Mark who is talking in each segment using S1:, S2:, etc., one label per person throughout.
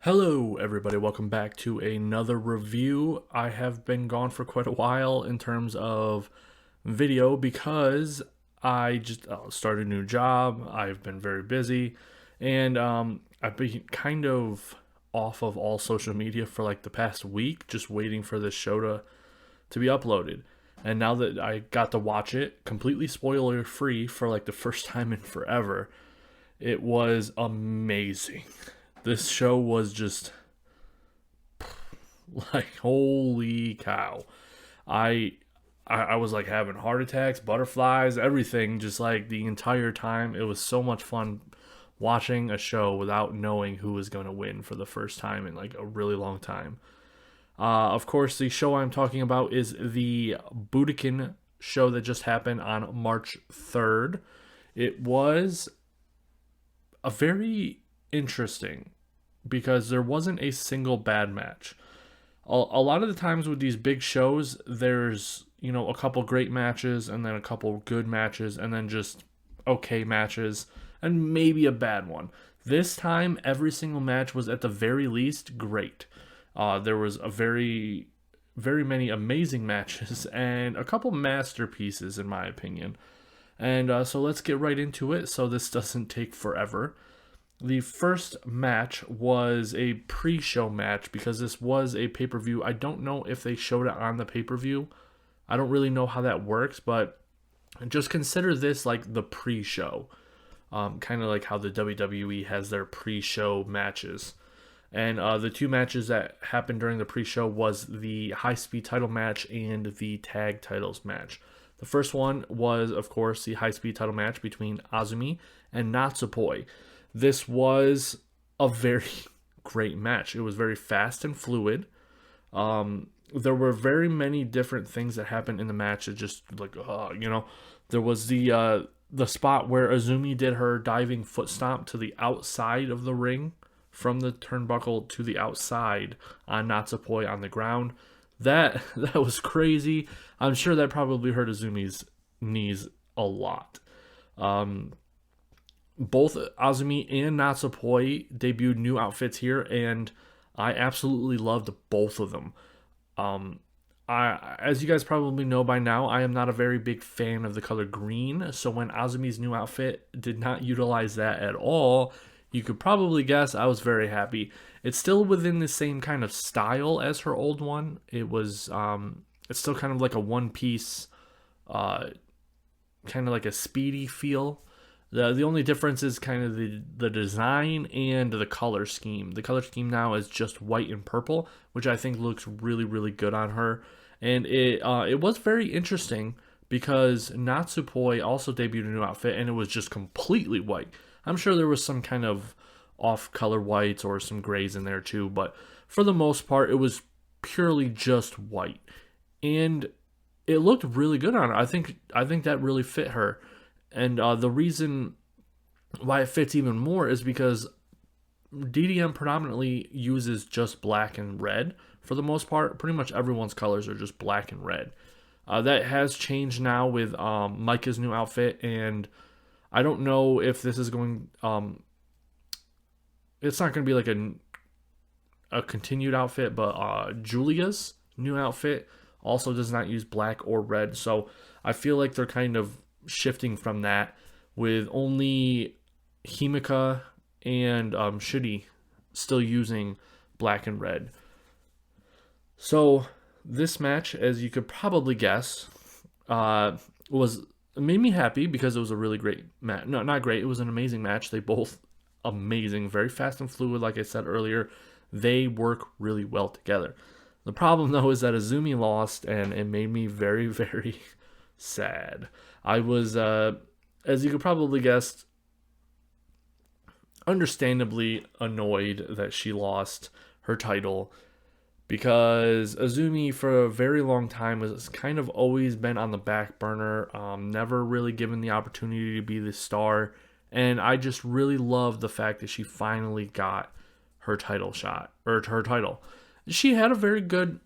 S1: Hello, everybody. Welcome back to another review. I have been gone for quite a while in terms of video because I just started a new job. I've been very busy, and I've been kind of off of all social media for like the past week, just waiting for this show to be uploaded. And now that I got to watch it completely spoiler free for like the first time in forever, it was amazing. This show was just like holy cow. I I was like having heart attacks, butterflies, everything just like the entire time. It was so much fun watching a show without knowing who was going to win for the first time in like a really long time. Of course, the show I'm talking about is the Budokan show that just happened on March 3rd. It was a very interesting because there wasn't a single bad match. A lot of the times with these big shows, there's, a couple great matches and then a couple good matches and then just okay matches and maybe a bad one. This time, every single match was at the very least great. There was a very many amazing matches and a couple masterpieces, in my opinion. And so let's get right into it so this doesn't take forever. The first match was a pre-show match because this was a pay-per-view. I don't know if they showed it on the pay-per-view. I don't really know how that works, but just consider this like the pre-show. Kind of like how the WWE has their pre-show matches. And the two matches that happened during the pre-show was the Highspeed Title match and the Tag Titles match. The first one was, of course, the Highspeed Title match between Azumi and Natsupoi. This was a very great match. It was very fast and fluid. There were very many different things that happened in the match. It just like, there was the spot where Azumi did her diving foot stomp to the outside of the ring, from the turnbuckle to the outside on Natsupoi on the ground. That was crazy. I'm sure that probably hurt Azumi's knees a lot. Both Azumi and Natsupoi debuted new outfits here, and I absolutely loved both of them. As you guys probably know by now, I am not a very big fan of the color green, so when Azumi's new outfit did not utilize that at all, you could probably guess I was very happy. It's still within the same kind of style as her old one. It's still kind of like a one piece, kind of like a speedy feel. The only difference is kind of the design and the color scheme. The color scheme now is just white and purple, which I think looks really, really good on her. And it was very interesting because Natsupoi also debuted a new outfit and it was just completely white. I'm sure there was some kind of off color whites or some grays in there too, but for the most part, it was purely just white. And it looked really good on her. I think that really fit her. And the reason why it fits even more is because DDM predominantly uses just black and red. For the most part, pretty much everyone's colors are just black and red. That has changed now with Micah's new outfit, and I don't know if this is going. It's not going to be like a continued outfit, but Julia's new outfit also does not use black or red. So I feel like they're kind of shifting from that, with only Himika and Shitty still using black and red. So this match, as you could probably guess, was made me happy because it was a really great match. No, not great. It was an amazing match. They both amazing, very fast and fluid. Like I said earlier, they work really well together. The problem though is that Azumi lost, and it made me very, very sad. I was, as you could probably guess, understandably annoyed that she lost her title, because Azumi for a very long time has kind of always been on the back burner, never really given the opportunity to be the star, and I just really love the fact that she finally got her title shot, or her title. She had a very good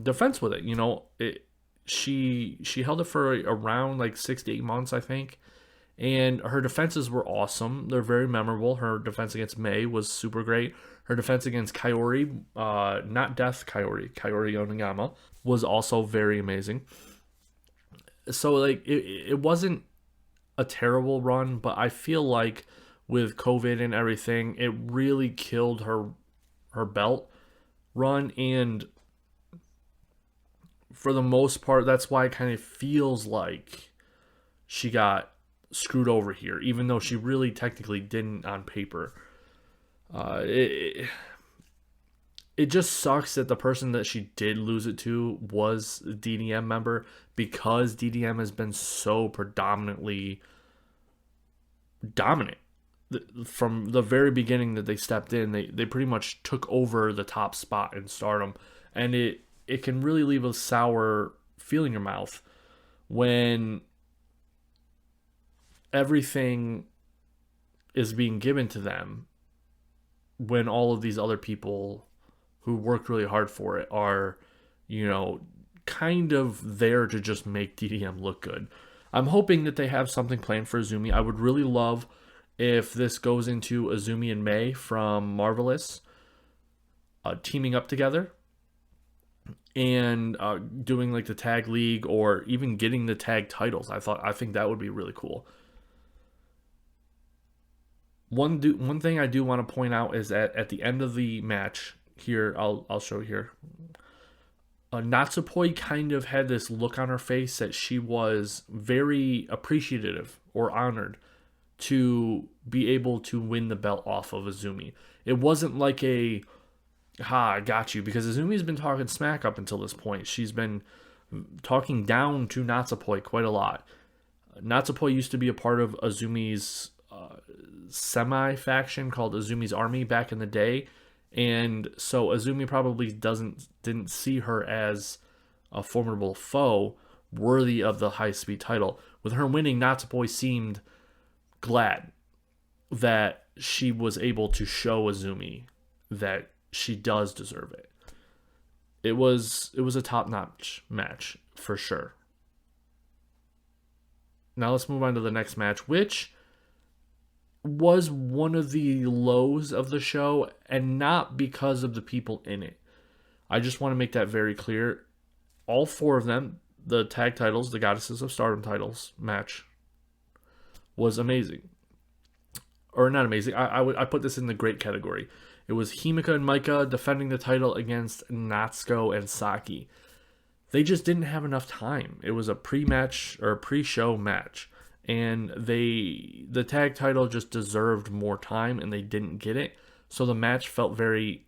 S1: defense with it. She held it for around like 6 to 8 months, I think, And her defenses were awesome. They're very memorable. Her defense against May was super great. Her defense against Kaori, not Death Kaori, Kaori Onigama, was also very amazing. So like it wasn't a terrible run, but I feel like with COVID and everything, it really killed her belt run, and for the most part, that's why it kind of feels like she got screwed over here, even though she really technically didn't on paper. It just sucks that the person that she did lose it to was a DDM member, because DDM has been so predominantly dominant from the very beginning that they stepped in. They pretty much took over the top spot in Stardom, and it can really leave a sour feel in your mouth when everything is being given to them, when all of these other people who worked really hard for it are, kind of there to just make DDM look good. I'm hoping that they have something planned for Azumi. I would really love if this goes into Azumi and May from Marvelous teaming up together and doing like the tag league, or even getting the tag titles. I think that would be really cool. One thing I do want to point out is that at the end of the match here, I'll show here. Natsupoi kind of had this look on her face that she was very appreciative or honored to be able to win the belt off of Azumi. It wasn't like I got you, because Azumi's been talking smack up until this point. She's been talking down to Natsupoi quite a lot. Natsupoi used to be a part of Azumi's semi-faction called Azumi's Army back in the day, and so Azumi probably didn't see her as a formidable foe worthy of the Highspeed title. With her winning, Natsupoi seemed glad that she was able to show Azumi that she does deserve it. It was a top-notch match for sure. Now let's move on to the next match, which was one of the lows of the show, and not because of the people in it. I just want to make that very clear. All four of them, the tag titles, the Goddesses of Stardom titles match, was amazing. Or not amazing. I put this in the great category. It was Himeka and Maika defending the title against Natsuko and Saki. They just didn't have enough time. It was a pre-match or a pre-show match, and the tag title just deserved more time, and they didn't get it. So the match felt very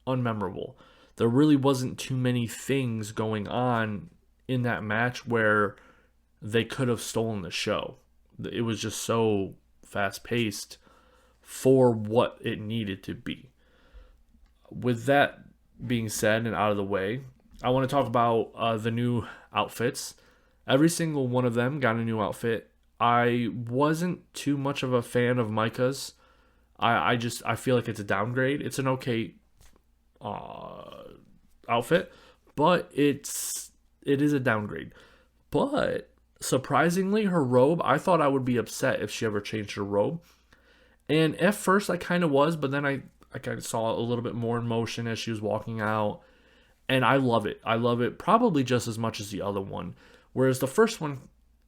S1: unmemorable. There really wasn't too many things going on in that match where they could have stolen the show. It was just so fast-paced for what it needed to be. With that being said and out of the way, I want to talk about the new outfits. Every single one of them got a new outfit. I wasn't too much of a fan of Maika's. I feel like it's a downgrade. It's an okay outfit, but it is a downgrade. But surprisingly, her robe, I thought I would be upset if she ever changed her robe. And at first I kind of was, but then I kind of saw a little bit more in motion as she was walking out. And I love it. I love it probably just as much as the other one. Whereas the first one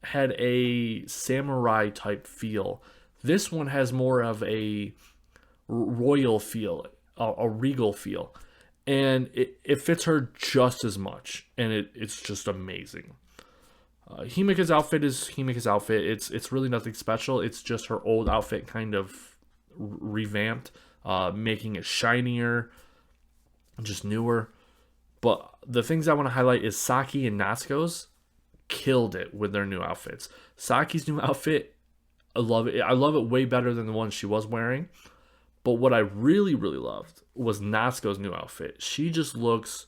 S1: had a samurai type feel, this one has more of a royal feel, a regal feel. And it fits her just as much. And it's just amazing. Himeka's outfit is Himeka's outfit. It's really nothing special. It's just her old outfit kind of revamped, making it shinier, just newer. But the things I want to highlight is Saki and Natsuko's killed it with their new outfits. Saki's new outfit, I love it. I love it way better than the one she was wearing. But what I really, really loved was Natsuko's new outfit. She just looks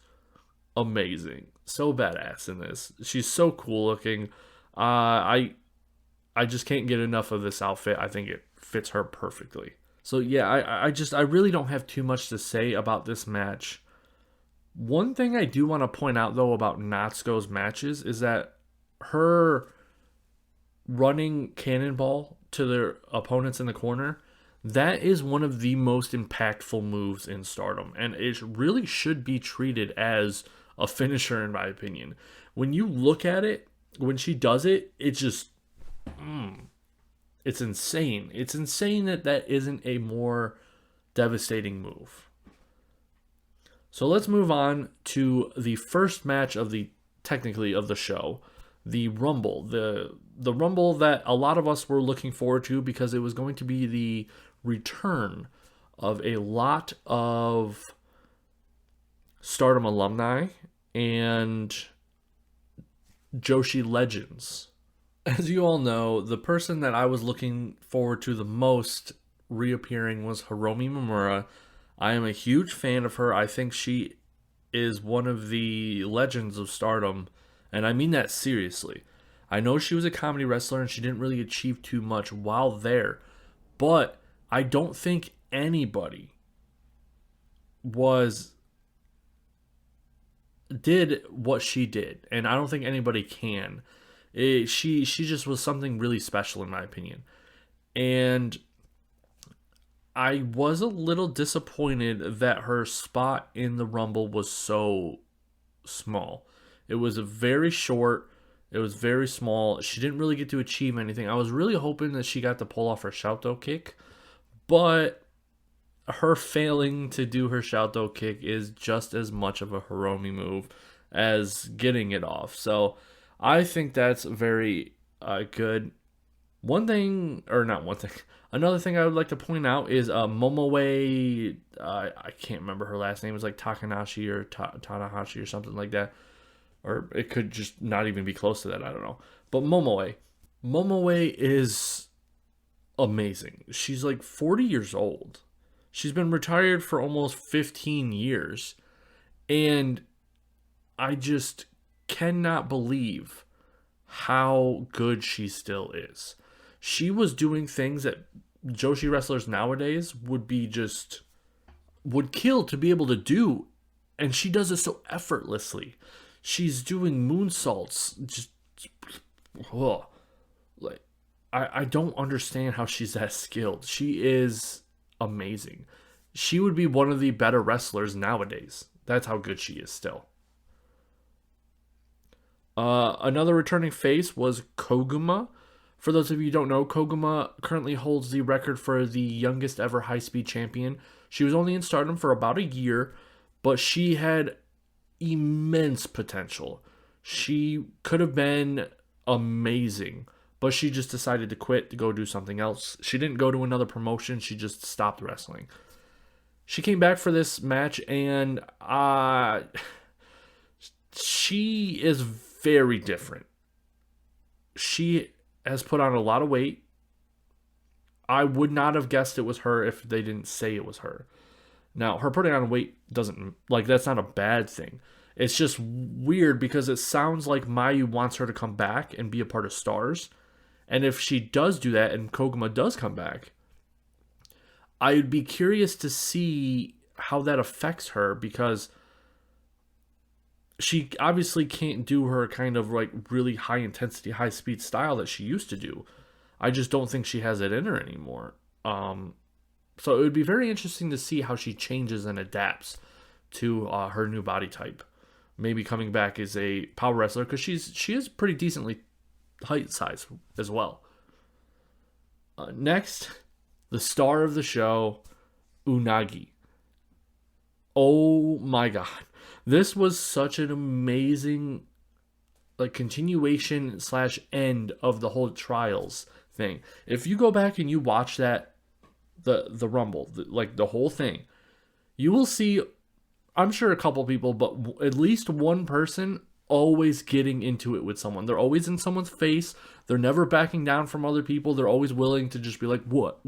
S1: amazing. So badass in this. She's so cool looking. I just can't get enough of this outfit. I think it fits her perfectly. So yeah, I really don't have too much to say about this match. One thing I do want to point out though about Natsuko's matches is that her running cannonball to their opponents in the corner, that is one of the most impactful moves in Stardom. And it really should be treated as a finisher, in my opinion. When you look at it, when she does it, it's just, it's insane. It's insane that that isn't a more devastating move. So let's move on to the first match of the technically of the show, the Rumble, the Rumble that a lot of us were looking forward to because it was going to be the return of a lot of Stardom alumni and Joshi legends. As you all know, the person that I was looking forward to the most reappearing was Hiromi Mamura. I am a huge fan of her. I think she is one of the legends of Stardom, and I mean that seriously. I know she was a comedy wrestler and she didn't really achieve too much while there, but I don't think anybody did what she did, and I don't think anybody can. She just was something really special in my opinion. And I was a little disappointed that her spot in the Rumble was so small. It was very short. It was very small. She didn't really get to achieve anything. I was really hoping that she got to pull off her Shout-Out kick, but her failing to do her Shout-Out kick is just as much of a Hiromi move as getting it off. So I think that's very good. Another thing I would like to point out is Momo. I can't remember her last name. It's like Takahashi or Tanahashi or something like that. Or it could just not even be close to that. I don't know. But Momo. Momo is amazing. She's like 40 years old. She's been retired for almost 15 years. And I just cannot believe how good she still is. She was doing things that Joshi wrestlers nowadays would kill to be able to do, and she does it so effortlessly. She's doing moonsaults, I don't understand how she's that skilled. She is amazing. She would be one of the better wrestlers nowadays. That's how good she is still. Another returning face was Koguma. For those of you who don't know, Koguma currently holds the record for the youngest ever high-speed champion. She was only in Stardom for about a year, but she had immense potential. She could have been amazing, but she just decided to quit to go do something else. She didn't go to another promotion. She just stopped wrestling. She came back for this match, and she is very different. She has put on a lot of weight. I would not have guessed it was her if they didn't say it was her. Now, her putting on weight that's not a bad thing. It's just weird because it sounds like Mayu wants her to come back and be a part of Stars. And if she does do that and Koguma does come back, I'd be curious to see how that affects her because she obviously can't do her kind of like really high intensity, high speed style that she used to do. I just don't think she has it in her anymore. So it would be very interesting to see how she changes and adapts to her new body type. Maybe coming back as a power wrestler because she is pretty decently height size as well. Next, the star of the show, Unagi. Oh my god. This was such an amazing continuation / end of the whole trials thing. If you go back and you watch that, the Rumble, the whole thing, you will see, I'm sure a couple people, but at least one person always getting into it with someone. They're always in someone's face. They're never backing down from other people. They're always willing to just be like, what?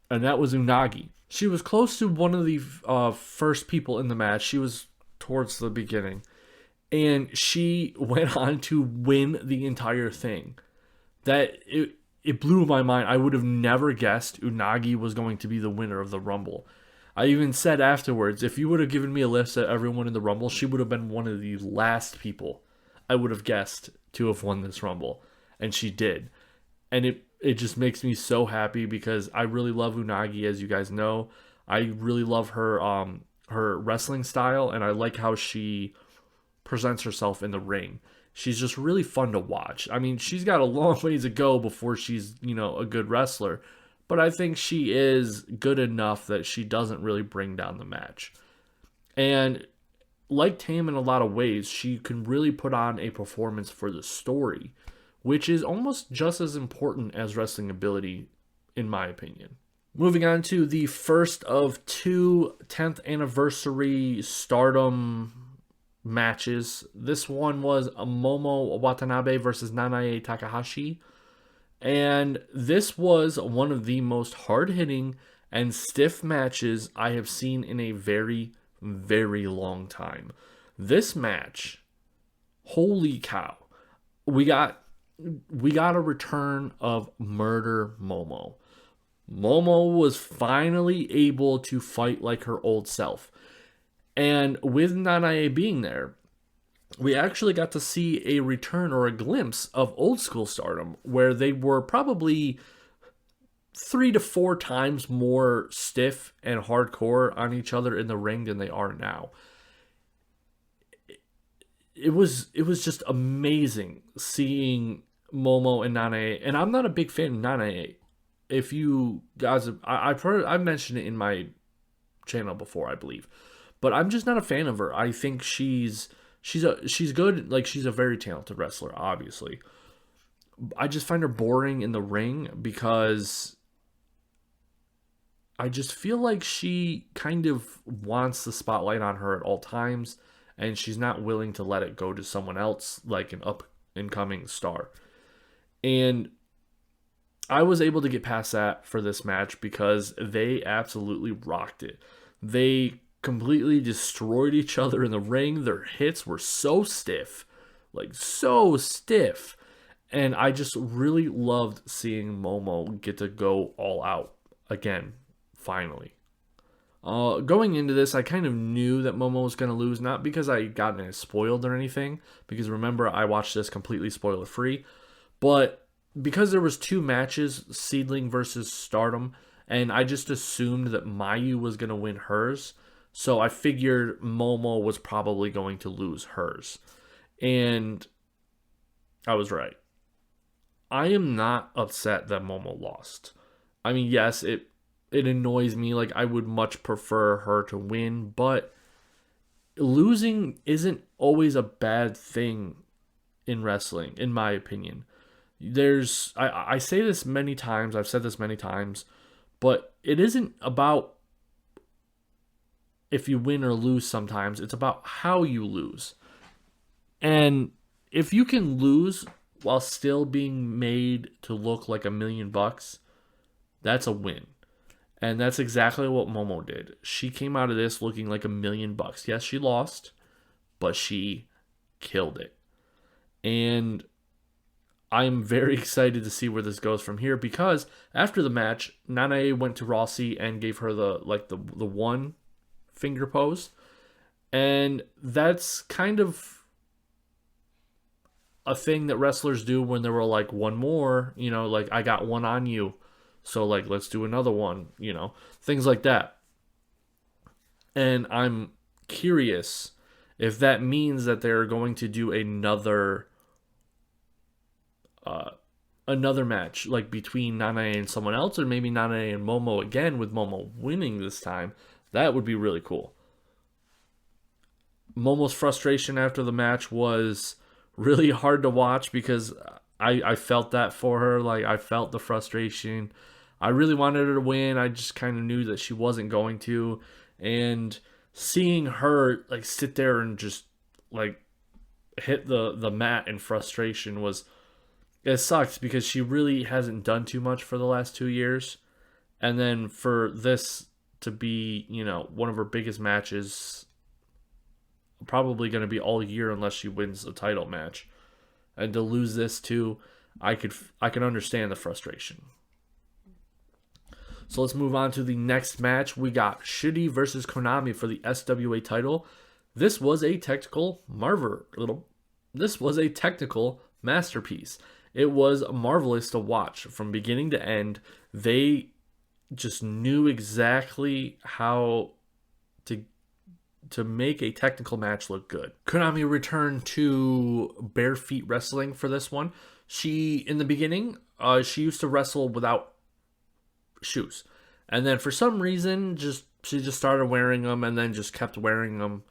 S1: And that was Unagi. She was close to one of the first people in the match. She was towards the beginning. And she went on to win the entire thing. It blew my mind. I would have never guessed Unagi was going to be the winner of the Rumble. I even said afterwards, if you would have given me a list of everyone in the Rumble, she would have been one of the last people I would have guessed to have won this Rumble. and she did. And it just makes me so happy because I really love Unagi, as you guys know. I really love her wrestling style, and I like how she presents herself in the ring. She's just really fun to watch. I mean, she's got a long ways to go before she's, a good wrestler, but I think she is good enough that she doesn't really bring down the match. And like Tam in a lot of ways, she can really put on a performance for the story, which is almost just as important as wrestling ability, in my opinion. Moving on to the first of two 10th anniversary Stardom matches. This one was a Momo Watanabe versus Nanae Takahashi. And this was one of the most hard-hitting and stiff matches I have seen in a very, very long time. This match, holy cow. We got a return of Murder Momo. Momo was finally able to fight like her old self. And with Nanae being there, we actually got to see a return or a glimpse of old school Stardom, where they were probably 3 to 4 times more stiff and hardcore on each other in the ring than they are now. It was just amazing seeing Momo and Nanae, and I'm not a big fan of Nanae. If you guys, I've mentioned it in my channel before, I believe, but I'm just not a fan of her. I think she's good, like she's a very talented wrestler, obviously. I just find her boring in the ring because I just feel like she kind of wants the spotlight on her at all times, and she's not willing to let it go to someone else, like an up-and-coming star. And I was able to get past that for this match because they absolutely rocked it. They completely destroyed each other in the ring. Their hits were so stiff, like so stiff. And I just really loved seeing Momo get to go all out again, finally. Going into this, I kind of knew that Momo was going to lose, not because I gotten it spoiled or anything, because remember, I watched this completely spoiler-free, but because there was 2 matches, Seedling versus Stardom, and I just assumed that Mayu was going to win hers, so I figured Momo was probably going to lose hers. And I was right. I am not upset that Momo lost. I mean, yes, it annoys me. Like, I would much prefer her to win, but losing isn't always a bad thing in wrestling, in my opinion. I say this many times, I've said this many times, but it isn't about if you win or lose sometimes, it's about how you lose. And if you can lose while still being made to look like $1 million, that's a win. And that's exactly what Momo did. She came out of this looking like $1 million. Yes, she lost, but she killed it. And I'm very excited to see where this goes from here because after the match, Nanae went to Rossi and gave her the one finger pose. And that's kind of a thing that wrestlers do when they were like, one more, like I got one on you. So like, let's do another one, things like that. And I'm curious if that means that they're going to do another match like between Nanae and someone else, or maybe Nanae and Momo again with Momo winning this time. That would be really cool. Momo's frustration after the match was really hard to watch because I felt that for her. Like, I felt the frustration. I really wanted her to win. I just kind of knew that she wasn't going to. And seeing her like sit there and just like hit the mat in frustration it sucks because she really hasn't done too much for the last 2 years. And then for this to be, one of her biggest matches, probably going to be all year unless she wins a title match. And to lose this too, I can understand the frustration. So let's move on to the next match. We got Shitty versus Konami for the SWA title. This was a technical masterpiece. It was marvelous to watch from beginning to end. They just knew exactly how to make a technical match look good. Konami returned to bare feet wrestling for this one. She, in the beginning, she used to wrestle without shoes. And then for some reason, she just started wearing them and then just kept wearing them.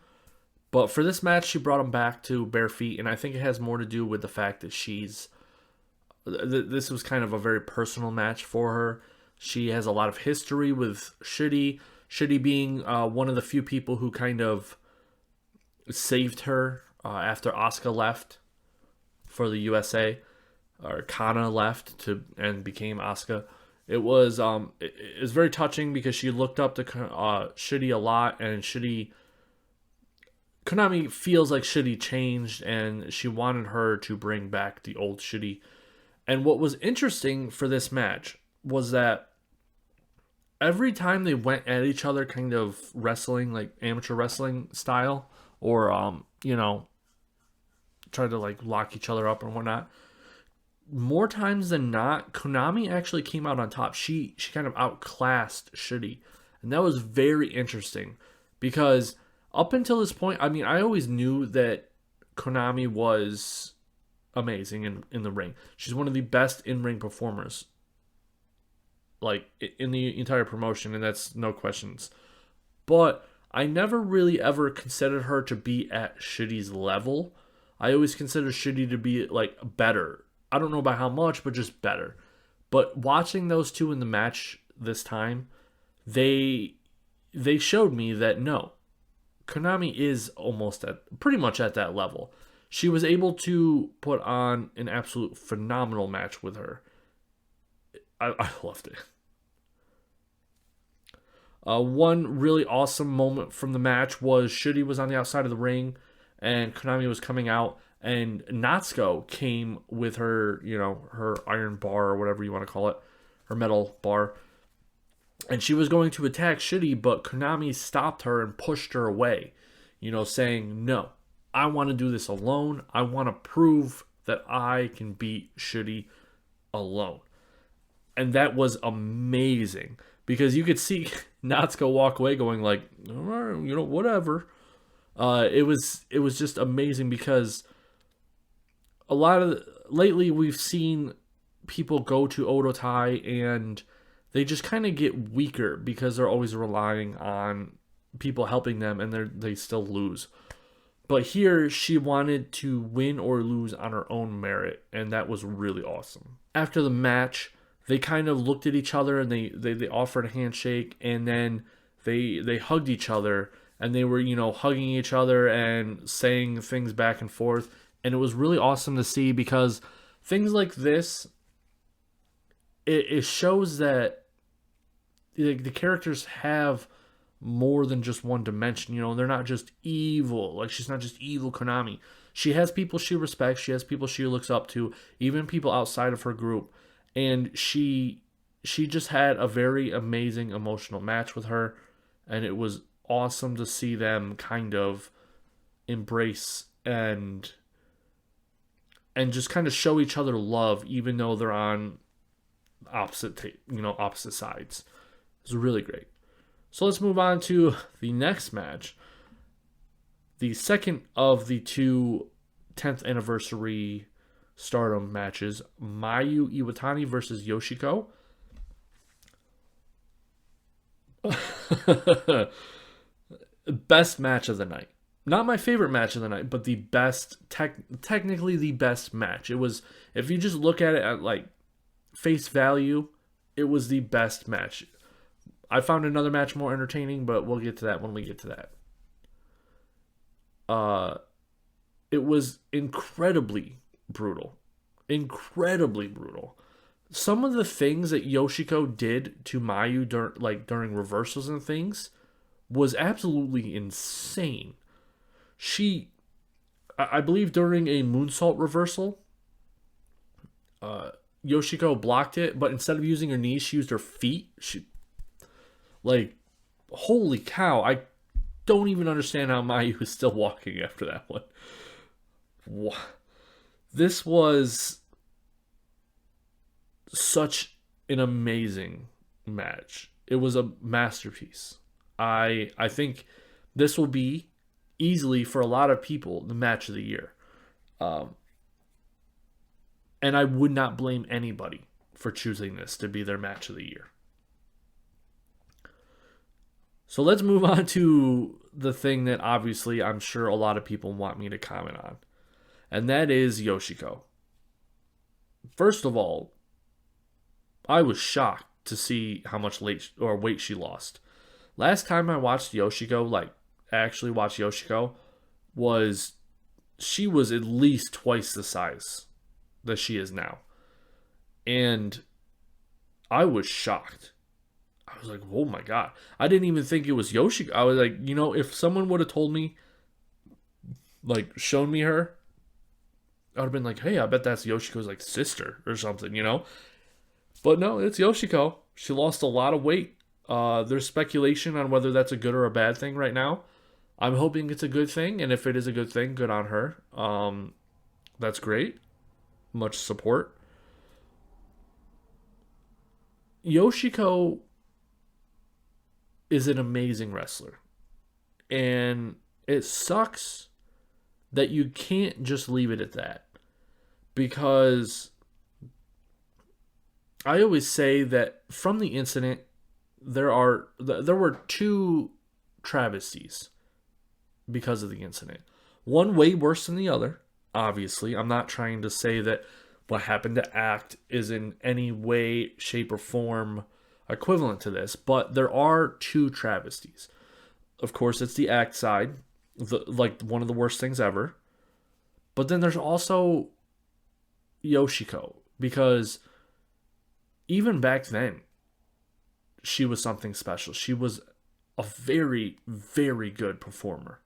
S1: But for this match, she brought them back to bare feet. And I think it has more to do with the fact that this was kind of a very personal match for her. She has a lot of history with Shitty. Shitty being one of the few people who kind of saved her after Asuka left for the USA, or Kana left and became Asuka. It was very touching because she looked up to Shitty a lot, and Konami feels like Shitty changed, and she wanted her to bring back the old Shitty. And what was interesting for this match was that every time they went at each other, kind of wrestling, like amateur wrestling style, or try to like lock each other up and whatnot, more times than not, Konami actually came out on top. She kind of outclassed Shitty, and that was very interesting because up until this point, I mean, I always knew that Konami was amazing in the ring. She's one of the best in-ring performers, like, in the entire promotion, and that's no questions. But I never really ever considered her to be at Shitty's level. I always considered Shitty to be, like, better. I don't know about how much, but just better. But watching those two in the match this time, they showed me that no, Konami is pretty much at that level. She was able to put on an absolute phenomenal match with her. I loved it. One really awesome moment from the match was Shitty was on the outside of the ring, and Konami was coming out, and Natsuko came with her, her iron bar or whatever you want to call it, her metal bar, and she was going to attack Shitty, but Konami stopped her and pushed her away, saying, no, I want to do this alone. I want to prove that I can beat Shitty alone. And that was amazing because you could see Natsuko walk away going like, all right, whatever. It was just amazing because lately we've seen people go to Odotai and they just kind of get weaker because they're always relying on people helping them, and they still lose. But here she wanted to win or lose on her own merit, and that was really awesome. After the match, they kind of looked at each other and they offered a handshake, and then they hugged each other, and they were, hugging each other and saying things back and forth. And it was really awesome to see because things like this, it shows that the characters have more than just one dimension. They're not just evil. Like, she's not just evil Konami. She has people she respects. She has people she looks up to, even people outside of her group. And she just had a very amazing emotional match with her, and it was awesome to see them kind of embrace and just kind of show each other love, even though they're on opposite sides. It was really great. So let's move on to the next match. The second of the two 10th anniversary Stardom matches, Mayu Iwatani versus Yoshiko. Best match of the night. Not my favorite match of the night, but the best, technically the best match. It was, if you just look at it at like face value, it was the best match. I found another match more entertaining, but we'll get to that when we get to that. It was incredibly brutal. Incredibly brutal. Some of the things that Yoshiko did to Mayu during reversals and things was absolutely insane. I believe during a moonsault reversal, Yoshiko blocked it, but instead of using her knees, she used her feet. Holy cow, I don't even understand how Mayu is still walking after that one. This was such an amazing match. It was a masterpiece. I think this will be easily for a lot of people the match of the year. Um, and I would not blame anybody for choosing this to be their match of the year. So let's move on to the thing that obviously I'm sure a lot of people want me to comment on, and that is Yoshiko. First of all, I was shocked to see how much weight she lost. Last time I watched Yoshiko, like actually watched Yoshiko, was she was at least twice the size that she is now. And I was shocked. I was like, oh my God. I didn't even think it was Yoshiko. I was like, if someone would have told me, like, shown me her, I would have been like, hey, I bet that's Yoshiko's, like, sister or something. But no, it's Yoshiko. She lost a lot of weight. There's speculation on whether that's a good or a bad thing right now. I'm hoping it's a good thing, and if it is a good thing, good on her. That's great. Much support. Yoshiko is an amazing wrestler. And it sucks that you can't just leave it at that. Because I always say that from the incident, there were two travesties because of the incident. One way worse than the other, obviously. I'm not trying to say that what happened to Act is in any way, shape, or form equivalent to this, but there are two travesties. Of course, it's the Act side, like one of the worst things ever. But then there's also Yoshiko, because even back then, she was something special. She was a very, very good performer.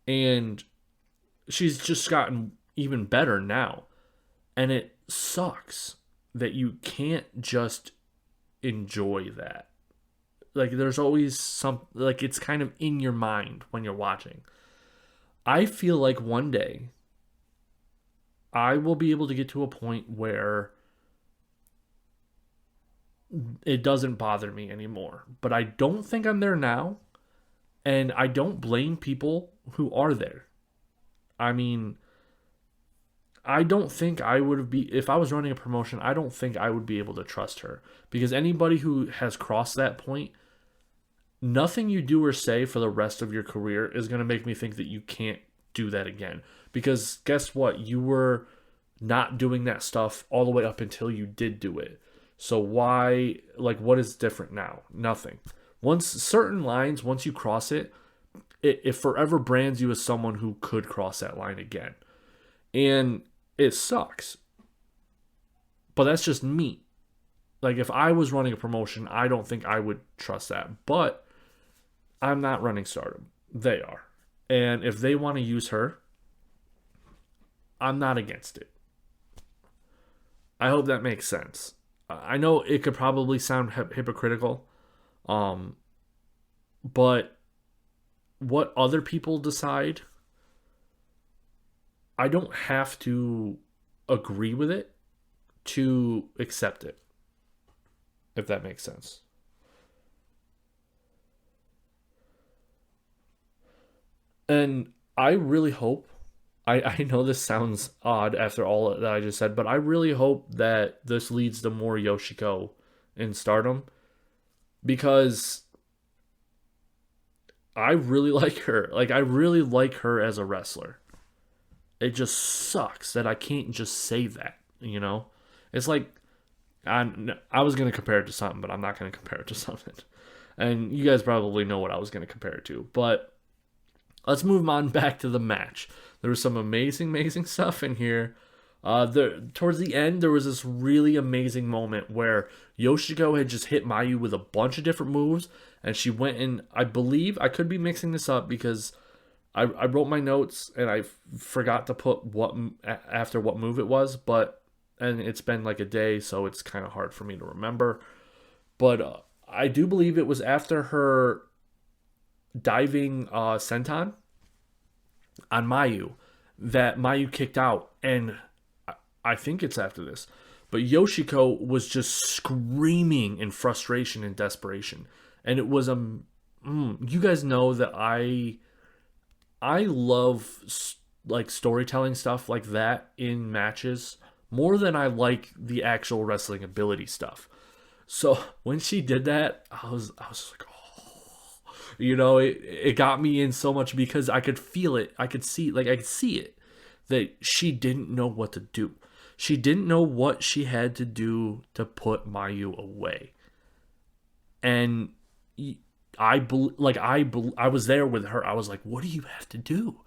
S1: And she's just gotten even better now. And it sucks that you can't just enjoy that. Like, there's always like, it's kind of in your mind when you're watching. I feel like one day I will be able to get to a point where it doesn't bother me anymore. But I don't think I'm there now. And I don't blame people who are there. I mean, I don't think I would be, if I was running a promotion, I don't think I would be able to trust her. Because anybody who has crossed that point, nothing you do or say for the rest of your career is going to make me think that you can't do that again. Because guess what? You were not doing that stuff all the way up until you did do it. So why, like, what is different now? Nothing. Once certain lines, once you cross it forever brands you as someone who could cross that line again. And it sucks. But that's just me. Like, if I was running a promotion, I don't think I would trust that. But I'm not running Stardom. They are. And if they want to use her, I'm not against it. I hope that makes sense. I know it could probably sound hypocritical. But what other people decide, I don't have to agree with it to accept it, if that makes sense. And I really hope, I know this sounds odd after all that I just said, but I really hope that this leads to more Yoshiko in Stardom, because I really like her. Like, I really like her as a wrestler. It just sucks that I can't just say that, It's like, I was going to compare it to something, but I'm not going to compare it to something. And you guys probably know what I was going to compare it to. But let's move on back to the match. There was some amazing, amazing stuff in here. Towards the end, there was this really amazing moment where Yoshiko had just hit Mayu with a bunch of different moves, and she went in, I believe, I could be mixing this up because I wrote my notes and I forgot to put after what move it was, and it's been like a day, so it's kind of hard for me to remember. But I do believe it was after her diving senton on Mayu that Mayu kicked out, and I think it's after this. But Yoshiko was just screaming in frustration and desperation. And it was you guys know that I love like storytelling stuff like that in matches more than I like the actual wrestling ability stuff. So when she did that, I was like, oh, it got me in so much because I could feel it. I could see it that she didn't know what to do. She didn't know what she had to do to put Mayu away. And I was there with her. I was like, what do you have to do?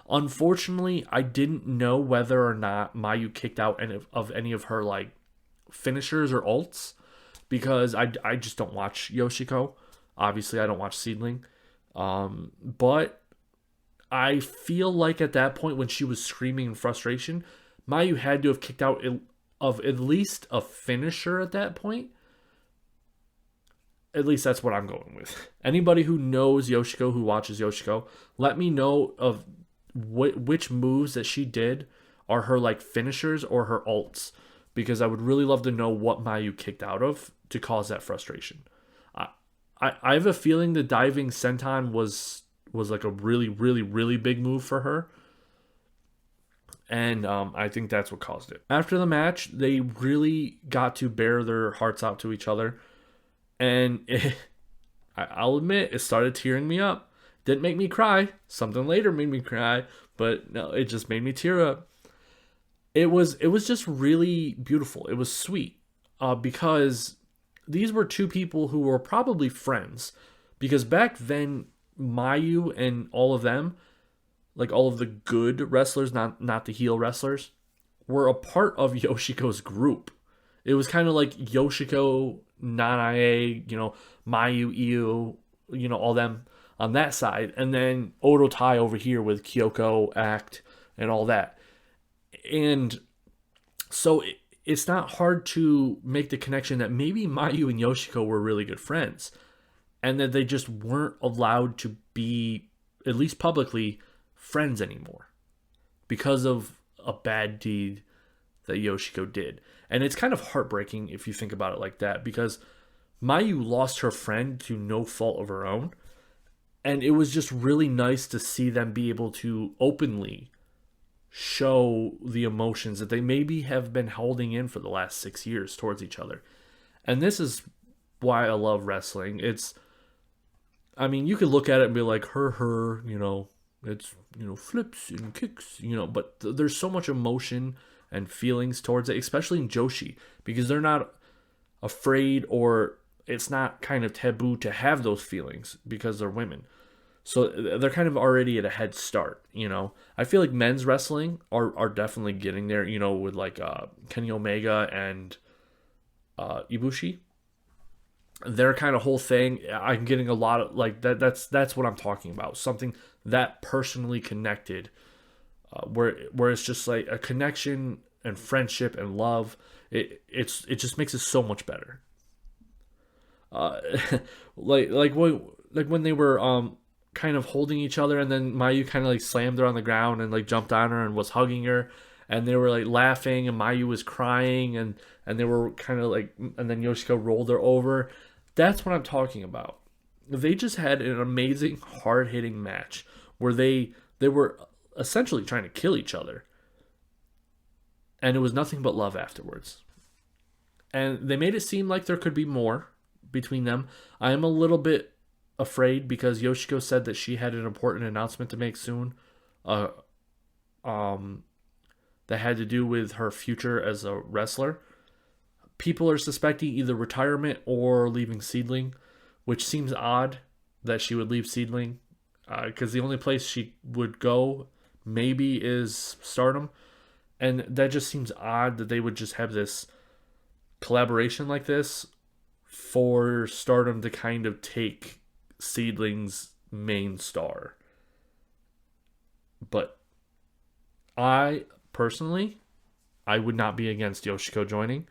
S1: Unfortunately, I didn't know whether or not Mayu kicked out of any of her like finishers or ults because I just don't watch Yoshiko. Obviously, I don't watch Seedling. But I feel like at that point when she was screaming in frustration, Mayu had to have kicked out of at least a finisher at that point. At least that's what I'm going with. Anybody who knows Yoshiko, who watches Yoshiko, let me know of which moves that she did are her like finishers or her ults, because I would really love to know what Mayu kicked out of to cause that frustration. I have a feeling the diving senton was like a really, really, really big move for her. And I think that's what caused it. After the match, they really got to bear their hearts out to each other. And I'll admit, it started tearing me up. Didn't make me cry. Something later made me cry. But no, it just made me tear up. It was just really beautiful. It was sweet. Because these were two people who were probably friends. Because back then, Mayu and all of them, like all of the good wrestlers, not the heel wrestlers, were a part of Yoshiko's group. It was kind of like Yoshiko, Nanae, Mayu, Io, all them on that side. And then Odotai over here with Kyoko, Act, and all that. And so it's not hard to make the connection that maybe Mayu and Yoshiko were really good friends. And that they just weren't allowed to be, at least publicly, friends anymore. Because of a bad deed that Yoshiko did. And it's kind of heartbreaking if you think about it like that, because Mayu lost her friend to no fault of her own. And it was just really nice to see them be able to openly show the emotions that they maybe have been holding in for the last 6 years towards each other. And this is why I love wrestling. You could look at it and be like, it's, flips and kicks, but there's so much emotion and feelings towards it, especially in Joshi, because they're not afraid, or it's not kind of taboo to have those feelings because they're women. So they're kind of already at a head start, I feel like men's wrestling are definitely getting there, with like Kenny Omega and Ibushi. Their kind of whole thing, I'm getting a lot of like that. That's what I'm talking about. Something that personally connected, where it's just like a connection and friendship and love. It just makes it so much better. Like when they were kind of holding each other, and then Mayu kind of like slammed her on the ground and like jumped on her and was hugging her, and they were like laughing, and Mayu was crying, and they were kind of like, and then Yoshiko rolled her over. That's what I'm talking about. They just had an amazing, hard-hitting match where they were essentially trying to kill each other. And it was nothing but love afterwards. And they made it seem like there could be more between them. I am a little bit afraid because Yoshiko said that she had an important announcement to make soon. That had to do with her future as a wrestler. People are suspecting either retirement or leaving Seedling, which seems odd that she would leave Seedling, because the only place she would go maybe is Stardom, and that just seems odd that they would just have this collaboration like this for Stardom to kind of take Seedling's main star. But I personally would not be against Yoshiko joining.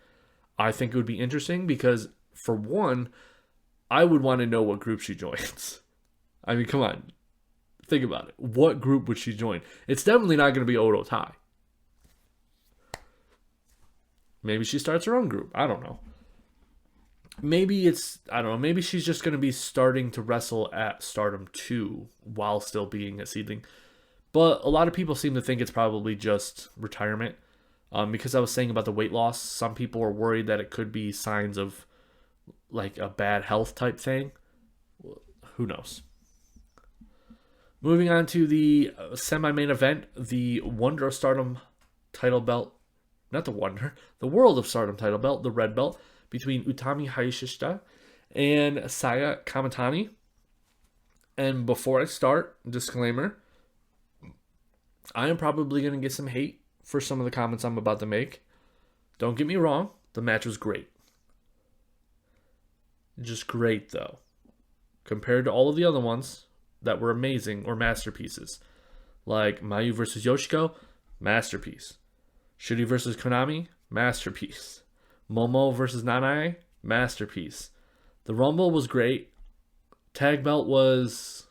S1: I think it would be interesting because, for one, I would want to know what group she joins. I mean, come on. Think about it. What group would she join? It's definitely not going to be Odo Tai. Maybe she starts her own group. I don't know. Maybe I don't know. Maybe she's just going to be starting to wrestle at Stardom 2 while still being a seedling. But a lot of people seem to think it's probably just retirement. Because I was saying about the weight loss, some people are worried that it could be signs of like a bad health type thing. Who knows? Moving on to the semi-main event, the Wonder of Stardom title belt. Not the Wonder. The World of Stardom title belt, the red belt, between Utami Hayashishita and Saya Kamitani. And before I start, disclaimer, I am probably going to get some hate for some of the comments I'm about to make. Don't get me wrong, the match was great. Just great, though. Compared to all of the other ones that were amazing or masterpieces. Like Mayu versus Yoshiko, masterpiece. Shuri versus Konami, masterpiece. Momo versus Nanae, masterpiece. The Rumble was great. Tag belt was...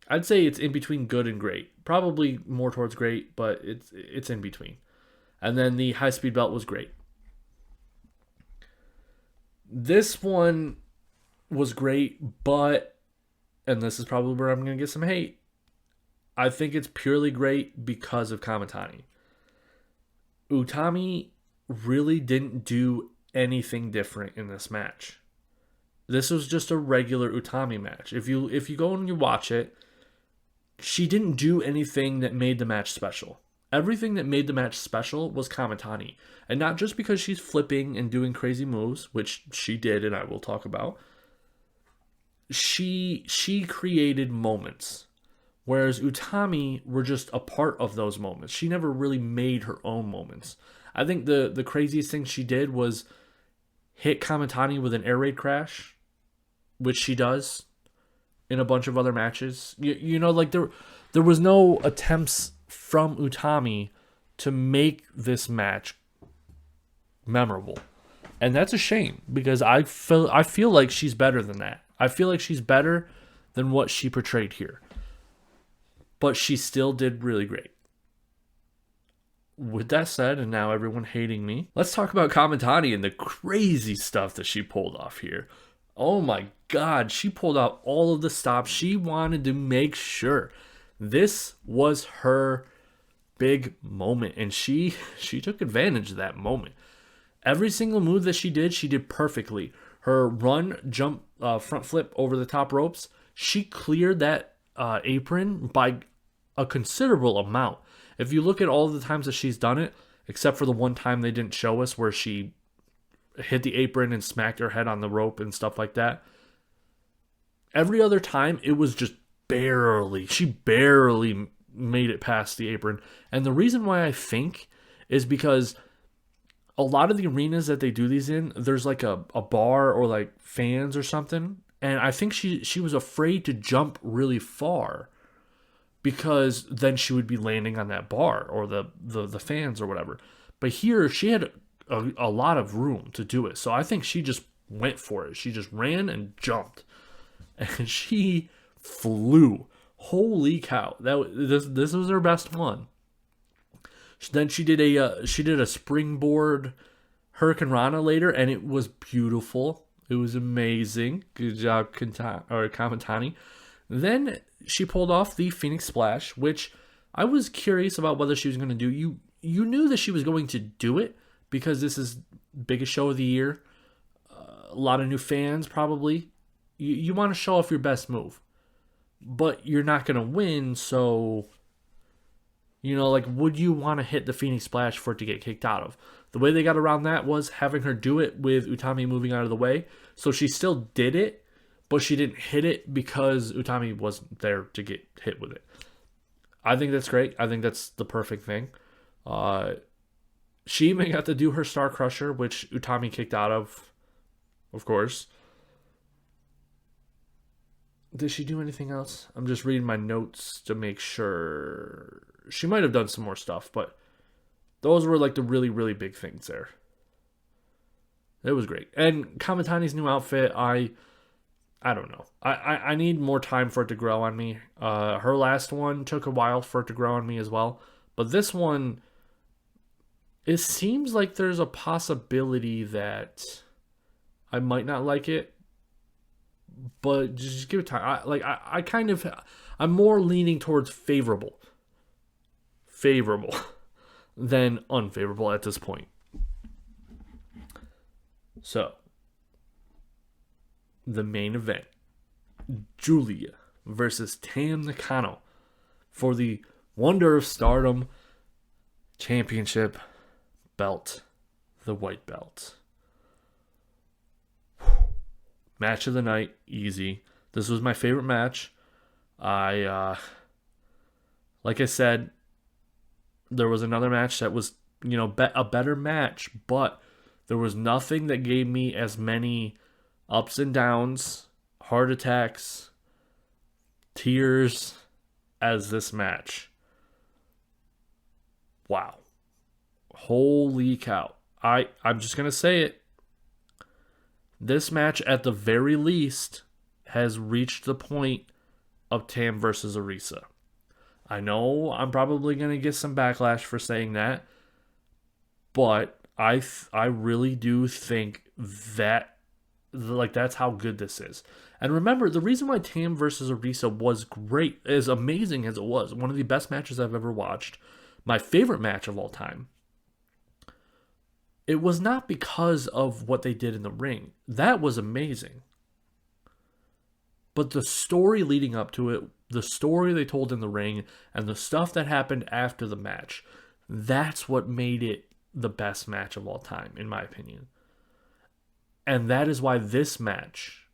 S1: I'd say it's in between good and great. Probably more towards great, but it's in between. And then the high-speed belt was great. This one was great, but, and this is probably where I'm going to get some hate, I think it's purely great because of Kamitani. Utami really didn't do anything different in this match. This was just a regular Utami match. If you go and you watch it, she didn't do anything that made the match special. Everything that made the match special was Kamitani. And not just because she's flipping and doing crazy moves, which she did and I will talk about. She created moments. Whereas Utami were just a part of those moments. She never really made her own moments. I think the craziest thing she did was hit Kamitani with an air raid crash, which she does in a bunch of other matches. You know, like there was no attempts from Utami to make this match memorable. And that's a shame because I feel like she's better than that. I feel like she's better than what she portrayed here. But she still did really great. With that said, and now everyone hating me, let's talk about Kamitani and the crazy stuff that she pulled off here. Oh my God, she pulled out all of the stops. She wanted to make sure this was her big moment, and she took advantage of that moment. Every single move that she did perfectly. Her run, jump, front flip over the top ropes, she cleared that apron by a considerable amount. If you look at all the times that she's done it, except for the one time they didn't show us where she hit the apron and smacked her head on the rope and stuff like that, every other time it was just barely. She barely made it past the apron. And the reason why I think is because a lot of the arenas that they do these in, there's like a bar or like fans or something. And I think she was afraid to jump really far because then she would be landing on that bar or the fans or whatever. But here she had a lot of room to do it. So I think she just went for it. She just ran and jumped. And she flew. Holy cow. This was her best one. Then she did a springboard Hurricane Rana later, and it was beautiful. It was amazing. Good job, Kamitani. Then she pulled off the Phoenix Splash, which I was curious about whether she was going to do. You knew that she was going to do it because this is biggest show of the year. A lot of new fans, probably. You want to show off your best move. But you're not going to win, so... You know, like, would you want to hit the Phoenix Splash for it to get kicked out of? The way they got around that was having her do it with Utami moving out of the way. So she still did it, but she didn't hit it because Utami wasn't there to get hit with it. I think that's great. I think that's the perfect thing. She even got to do her Star Crusher, which Utami kicked out of course. Did she do anything else? I'm just reading my notes to make sure. She might have done some more stuff, but those were like the really, really big things there. It was great. And Kamitani's new outfit, I don't know. I need more time for it to grow on me. Her last one took a while for it to grow on me as well. But this one, it seems like there's a possibility that I might not like it, but just give it time. I kind of, I'm more leaning towards favorable than unfavorable at this point. So, the main event, Julia versus Tam Nakano for the Wonder of Stardom Championship belt, the white belt. Match of the night, easy. This was my favorite match. Like I said, there was another match that was, a better match, but there was nothing that gave me as many ups and downs, heart attacks, tears as this match. Wow. Holy cow. I'm just going to say it. This match, at the very least, has reached the point of Tam versus Arisa. I know I'm probably going to get some backlash for saying that, but I really do think that, that's how good this is. And remember, the reason why Tam versus Arisa was great, as amazing as it was, one of the best matches I've ever watched, my favorite match of all time, it was not because of what they did in the ring. That was amazing. But the story leading up to it, the story they told in the ring, and the stuff that happened after the match, that's what made it the best match of all time, in my opinion. And that is why this match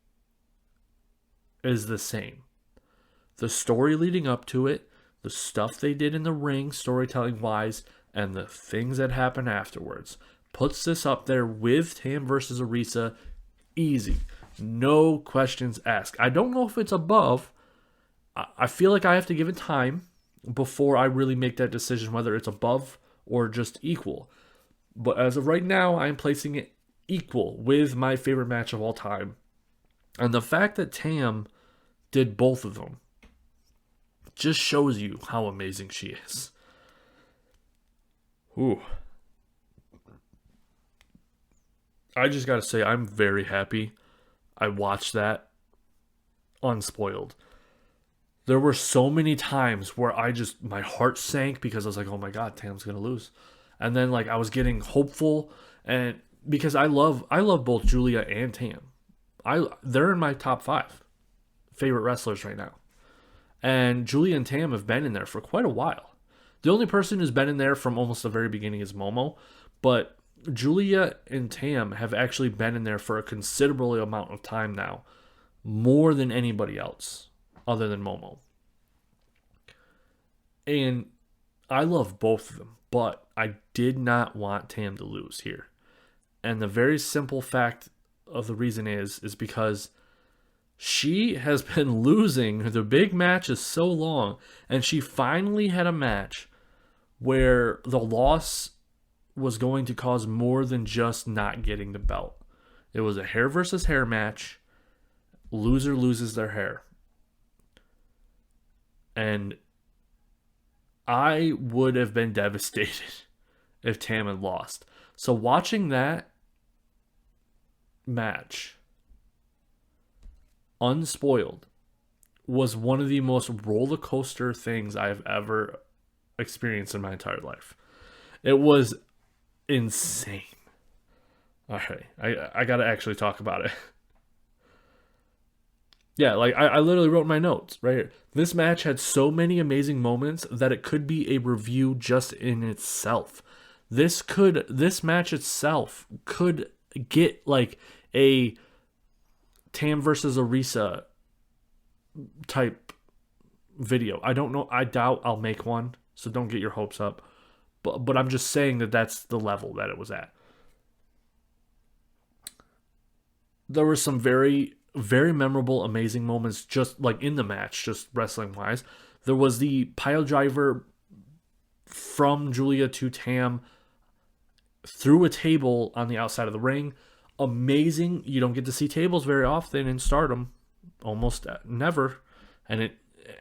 S1: is the same. The story leading up to it, the stuff they did in the ring, storytelling-wise, and the things that happened afterwards puts this up there with Tam versus Arisa. Easy. No questions asked. I don't know if it's above. I feel like I have to give it time before I really make that decision whether it's above or just equal. But as of right now, I'm placing it equal with my favorite match of all time. And the fact that Tam did both of them just shows you how amazing she is. Ooh. I just gotta say, I'm very happy I watched that unspoiled. There were so many times where my heart sank because I was like, oh my god, Tam's gonna lose. And then I was getting hopeful, and because I love both Julia and Tam. They're in my top 5 favorite wrestlers right now. And Julia and Tam have been in there for quite a while. The only person who's been in there from almost the very beginning is Momo, but Julia and Tam have actually been in there for a considerable amount of time now. More than anybody else, other than Momo. And I love both of them, but I did not want Tam to lose here. And the very simple fact of the reason is because she has been losing the big matches so long, and she finally had a match where the loss was going to cause more than just not getting the belt. It was a hair versus hair match. Loser loses their hair. And I would have been devastated if Tam had lost. So watching that match unspoiled was one of the most roller coaster things I've ever experienced in my entire life. It was insane. All right, I gotta actually talk about it. Yeah, I literally wrote my notes right here. This match had so many amazing moments that it could be a review just in itself. This match itself could get a Tam versus Arisa type video. I don't know. I doubt I'll make one, so don't get your hopes up. But I'm just saying that that's the level that it was at. There were some very, very memorable, amazing moments just in the match, just wrestling-wise. There was the pile driver from Julia to Tam through a table on the outside of the ring. Amazing. You don't get to see tables very often in Stardom. Almost never. And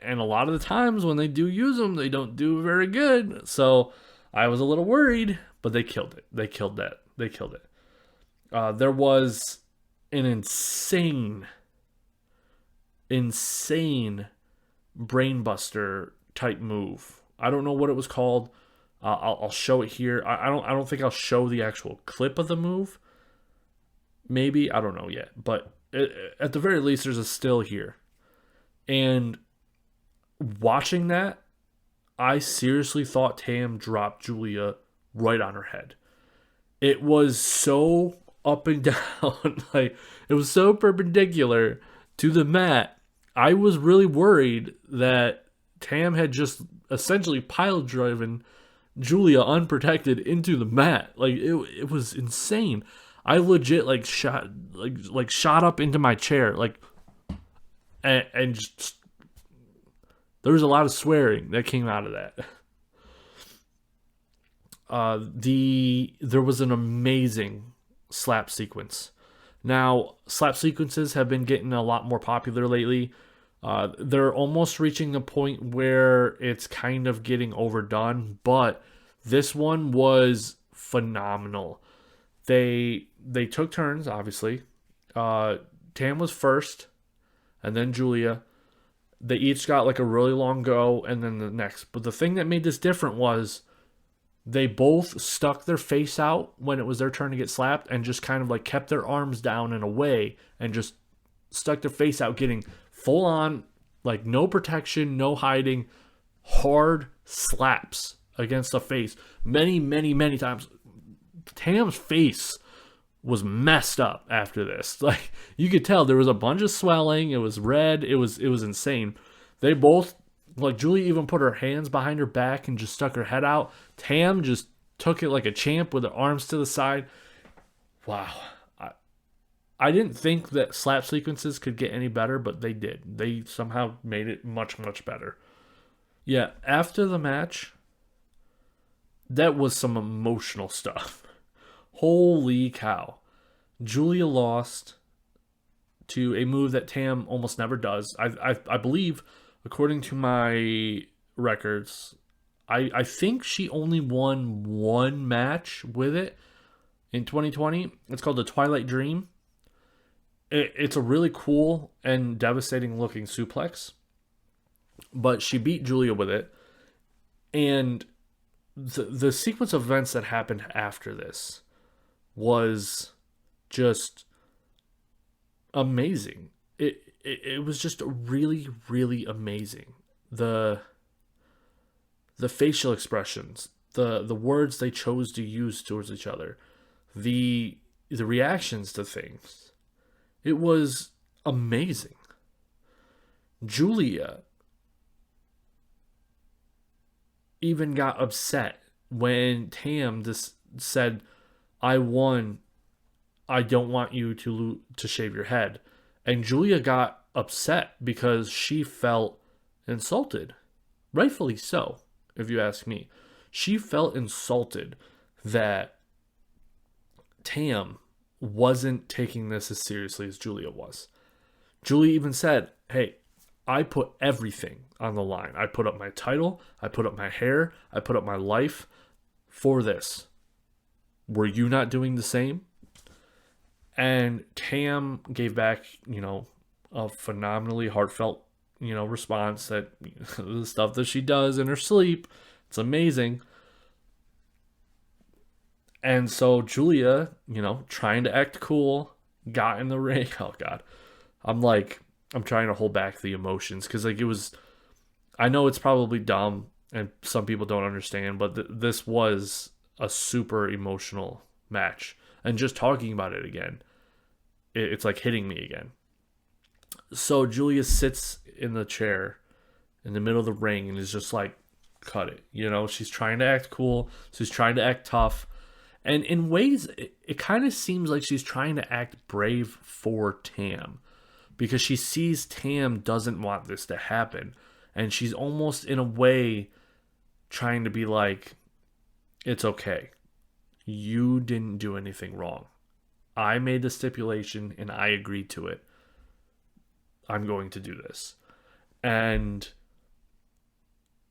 S1: a lot of the times when they do use them, they don't do very good. So I was a little worried, but they killed it. They killed that. They killed it. There was an insane brainbuster type move. I don't know what it was called. I'll show it here. I don't think I'll show the actual clip of the move. Maybe, I don't know yet, but at the very least, there's a still here. And watching that, I seriously thought Tam dropped Julia right on her head. It was so up and down, like it was so perpendicular to the mat. I was really worried that Tam had just essentially pile driven Julia unprotected into the mat. Like it was insane. I legit shot up into my chair and just, there was a lot of swearing that came out of that. There was an amazing slap sequence. Now, slap sequences have been getting a lot more popular lately. They're almost reaching the point where it's kind of getting overdone, but this one was phenomenal. They took turns, obviously. Tam was first, and then Julia. They each got like a really long go, and then the next. But the thing that made this different was they both stuck their face out when it was their turn to get slapped and just kind of like kept their arms down and away and just stuck their face out, getting full on, like no protection, no hiding, hard slaps against the face. Many, many, many times. Tam's face was messed up after this. Like you could tell there was a bunch of swelling. It was red. It was insane. They both, like Julia even put her hands behind her back and just stuck her head out. Tam just took it like a champ with her arms to the side. Wow. I didn't think that slap sequences could get any better, but they did. They somehow made it much, much better. Yeah, after the match, that was some emotional stuff. Holy cow. Julia lost to a move that Tam almost never does. I believe, according to my records, I think she only won one match with it in 2020. It's called the Twilight Dream. It's a really cool and devastating looking suplex. But she beat Julia with it. And the sequence of events that happened after this was just amazing. It was just really, really amazing. The facial expressions, the words they chose to use towards each other, the reactions to things. It was amazing. Julia even got upset when Tam just said, "I won. I don't want you to shave your head." And Julia got upset because she felt insulted. Rightfully so, if you ask me. She felt insulted that Tam wasn't taking this as seriously as Julia was. Julia even said, "Hey, I put everything on the line. I put up my title, I put up my hair, I put up my life for this. Were you not doing the same?" And Tam gave back, a phenomenally heartfelt, response that the stuff that she does in her sleep, it's amazing. And so Julia, trying to act cool, got in the ring. Oh God. I'm trying to hold back the emotions because I know it's probably dumb and some people don't understand, but this was a super emotional match. And just talking about it again, it's like hitting me again. So Julia sits in the chair in the middle of the ring and is just like, cut it. She's trying to act cool. She's trying to act tough. And in ways, it kind of seems like she's trying to act brave for Tam. Because she sees Tam doesn't want this to happen. And she's almost, in a way, trying to be like, it's okay. You didn't do anything wrong. I made the stipulation and I agreed to it. I'm going to do this. And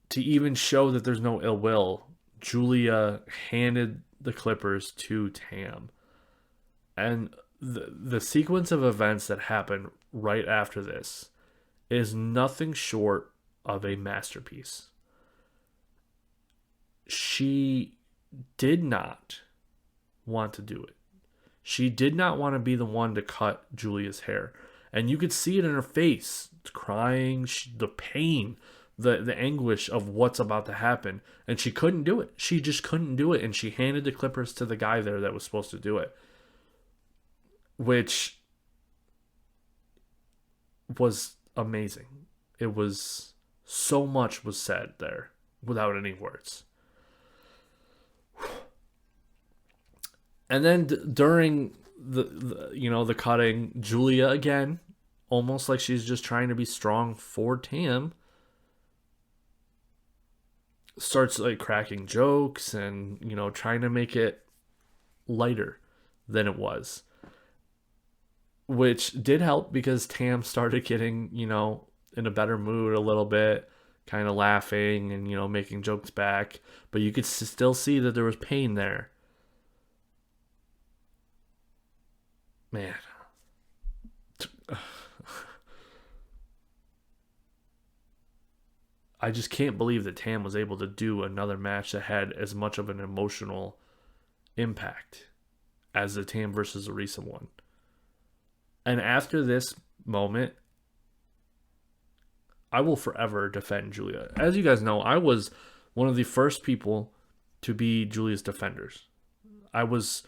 S1: to even show that there's no ill will, Julia handed the Clippers to Tam. And the sequence of events that happened right after this is nothing short of a masterpiece. She did not want to do it. She did not want to be the one to cut Julia's hair. And you could see it in her face, crying, the pain, the anguish of what's about to happen. And she couldn't do it. She just couldn't do it. And she handed the clippers to the guy there that was supposed to do it. Which was amazing. It was, so much was said there without any words. And then during the cutting, Julia again, almost like she's just trying to be strong for Tam, starts like cracking jokes and trying to make it lighter than it was, which did help because Tam started getting in a better mood a little bit, kind of laughing and making jokes back, but you could still see that there was pain there. Man. I just can't believe that Tam was able to do another match that had as much of an emotional impact as the Tam versus Arisa one. And after this moment, I will forever defend Julia. As you guys know, I was one of the first people to be Julia's defenders. I was,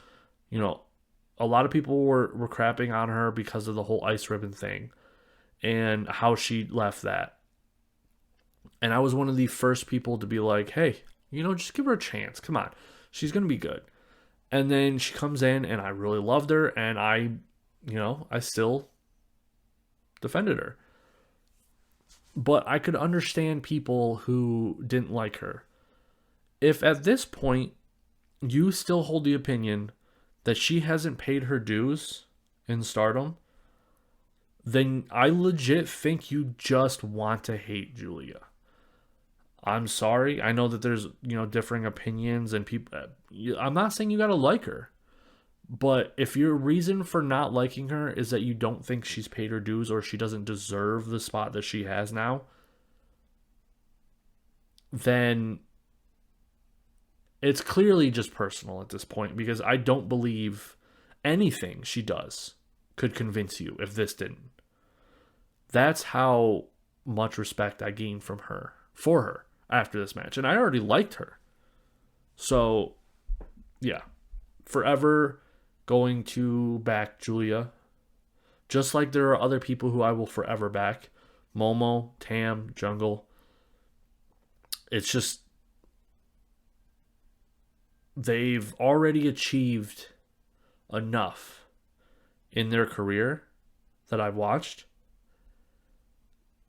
S1: a lot of people were crapping on her because of the whole ice ribbon thing and how she left that. And I was one of the first people to be like, hey, just give her a chance. Come on. She's going to be good. And then she comes in and I really loved her. And I still defended her. But I could understand people who didn't like her. If at this point you still hold the opinion that she hasn't paid her dues in Stardom, then I legit think you just want to hate Julia. I'm sorry. I know that there's, differing opinions and people. I'm not saying you got to like her. But if your reason for not liking her is that you don't think she's paid her dues or she doesn't deserve the spot that she has now, then it's clearly just personal at this point, because I don't believe anything she does could convince you if this didn't. That's how much respect I gained for her after this match. And I already liked her. So, yeah. Forever going to back Julia. Just like there are other people who I will forever back. Momo, Tam, Jungle. It's just, they've already achieved enough in their career that I've watched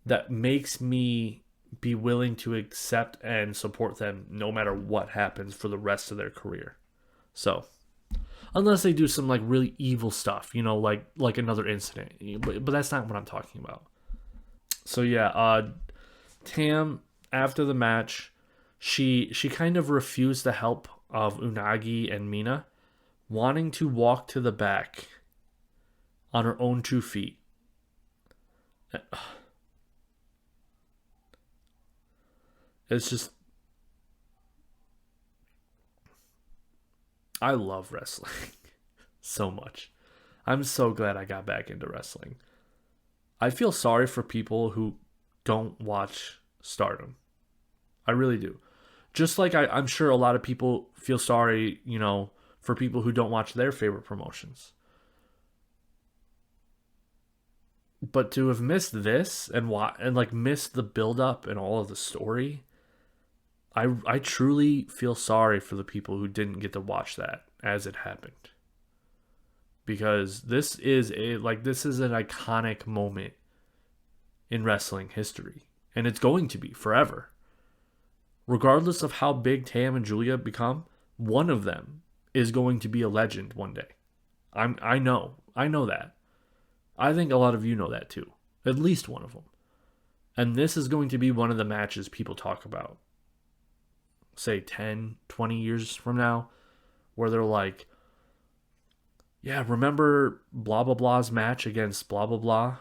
S1: that makes me be willing to accept and support them no matter what happens for the rest of their career. So, unless they do some like really evil stuff, like another incident, but that's not what I'm talking about. So yeah, Tam, after the match, she kind of refused the help of Unagi and Mina, wanting to walk to the back on her own 2 feet. It's just, I love wrestling so much. I'm so glad I got back into wrestling. I feel sorry for people who don't watch Stardom. I really do. Just like I'm sure a lot of people feel sorry, for people who don't watch their favorite promotions. But to have missed this and missed the build up and all of the story, I truly feel sorry for the people who didn't get to watch that as it happened. Because this is an iconic moment in wrestling history. And it's going to be forever. Regardless of how big Tam and Julia become, one of them is going to be a legend one day. I know that. I think a lot of you know that too. At least one of them. And this is going to be one of the matches people talk about. Say 10, 20 years from now. where they're like, yeah, remember blah blah blah's match against blah blah blah,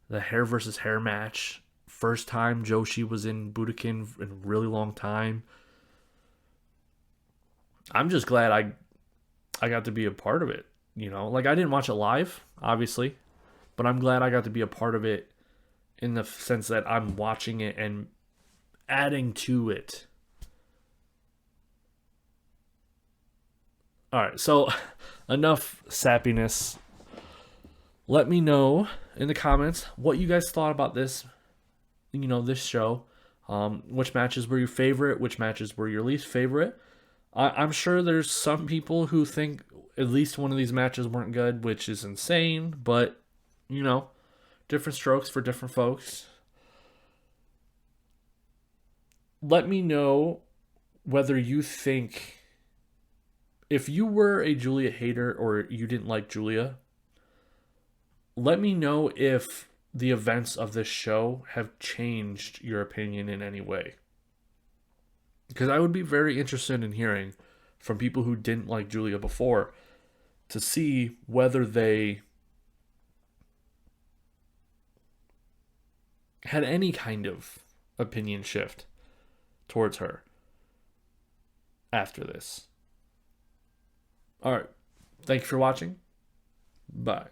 S1: the hair versus hair match, first time Joshi was in Budokan in a really long time. I'm just glad I got to be a part of it. Like I didn't watch it live, obviously, but I'm glad I got to be a part of it in the sense that I'm watching it and adding to it. All right, so enough sappiness. Let me know in the comments what you guys thought about this, this show. Which matches were your favorite? Which matches were your least favorite? I'm sure there's some people who think at least one of these matches weren't good, which is insane, but, different strokes for different folks. Let me know whether you think, if you were a Julia hater or you didn't like Julia, let me know if the events of this show have changed your opinion in any way. Because I would be very interested in hearing from people who didn't like Julia before to see whether they had any kind of opinion shift towards her after this. All right. Thank you for watching. Bye.